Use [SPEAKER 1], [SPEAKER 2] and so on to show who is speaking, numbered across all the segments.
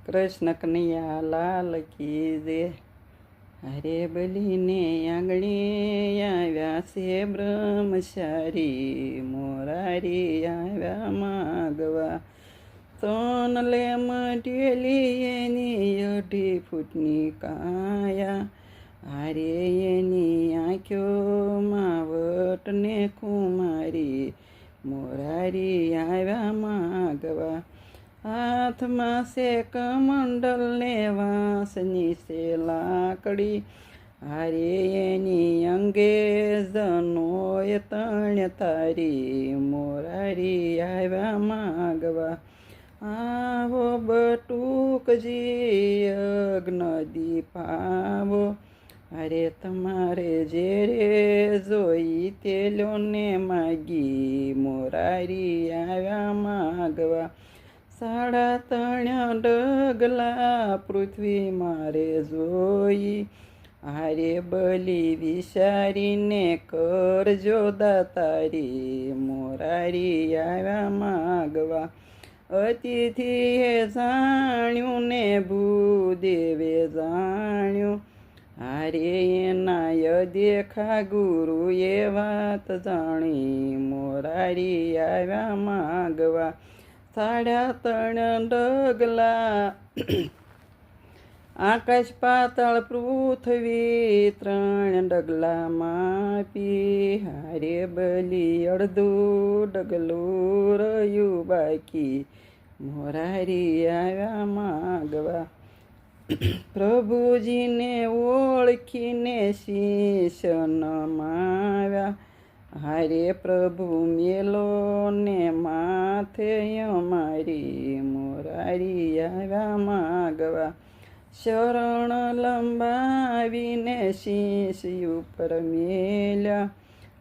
[SPEAKER 1] કૃષ્ણ કનૈયા લાલ કી જય. હરે બલીને આંગણે આવ્યા છે બ્રહ્મચારી, મોરારી આવ્યા માગવા. સોનલે મટેલી એની 2.5 કાયા, હારે એની આંખોમાં વટને કુમારી, મોરારી આવ્યા માગવા. હાથમાં છે કમંડલ ને વાંસની છે લાકડી, હારે એની અંગે જનોય તણ તારી, મોરારી આવ્યા માગવા. આવો બટુકજી અગ્નદીપ આવો, અરે તમારે જે રે જોઈ તે લો ને માગી, મોરારી આવ્યા માગવા. 3.5 ડગલા પૃથ્વી મારે જોઈ, હારે બલી વિચારીને કરજો દાતારી, મોરારી આવ્યા માગવા. અતિથિએ જાણ્યું ને ભૂદેવે જાણ્યું, હારે એના દેખા ગુરુએ વાત જાણી, મોરારી આવ્યા માગવા. 3.5 ડગલા આકાશ પાતાળ પૃથ્વી, 3 ડગલા માપી, હારે બલી 1.5 ડગલું રહ્યું બાકી, મોરારી આવ્યા માગવા. પ્રભુજીને ઓળખીને શીશ નમાવ્યા, હારે પ્રભુ મેલો ને માથે અમારી, મોરારી આવ્યા માગવા. શરણ લંબાવીને શીશ ઉપર મેલ્યા,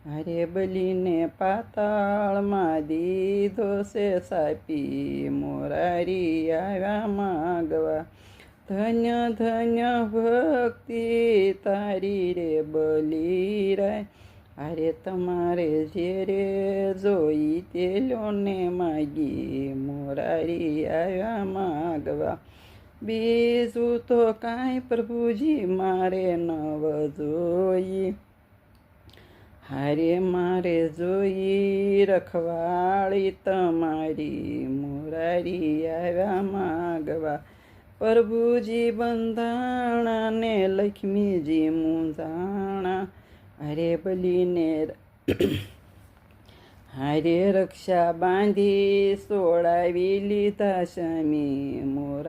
[SPEAKER 1] હારે બલીને પાતાળમાં દીધો છે સાપી, મોરારી આવ્યા માગવા. ધન્ય ધન્ય ભક્તિ તારી રે બલીરાય, અરે તમારે જે રે જોઈ તે લો ને માગી, મોરારી આવ્યા માગવા. બીજું તો કાંઈ પ્રભુજી મારે નવ જોઈ, હારે મારે જોઈ રખવાળી તમારી, મોરારી આવ્યા માગવા. પ્રભુજી બંધાણા ને લક્ષ્મીજી મૂંઝાણા, હારે બલીને હારે રક્ષા બાંધી સોડાવી લીધા સ્વામી, મોરા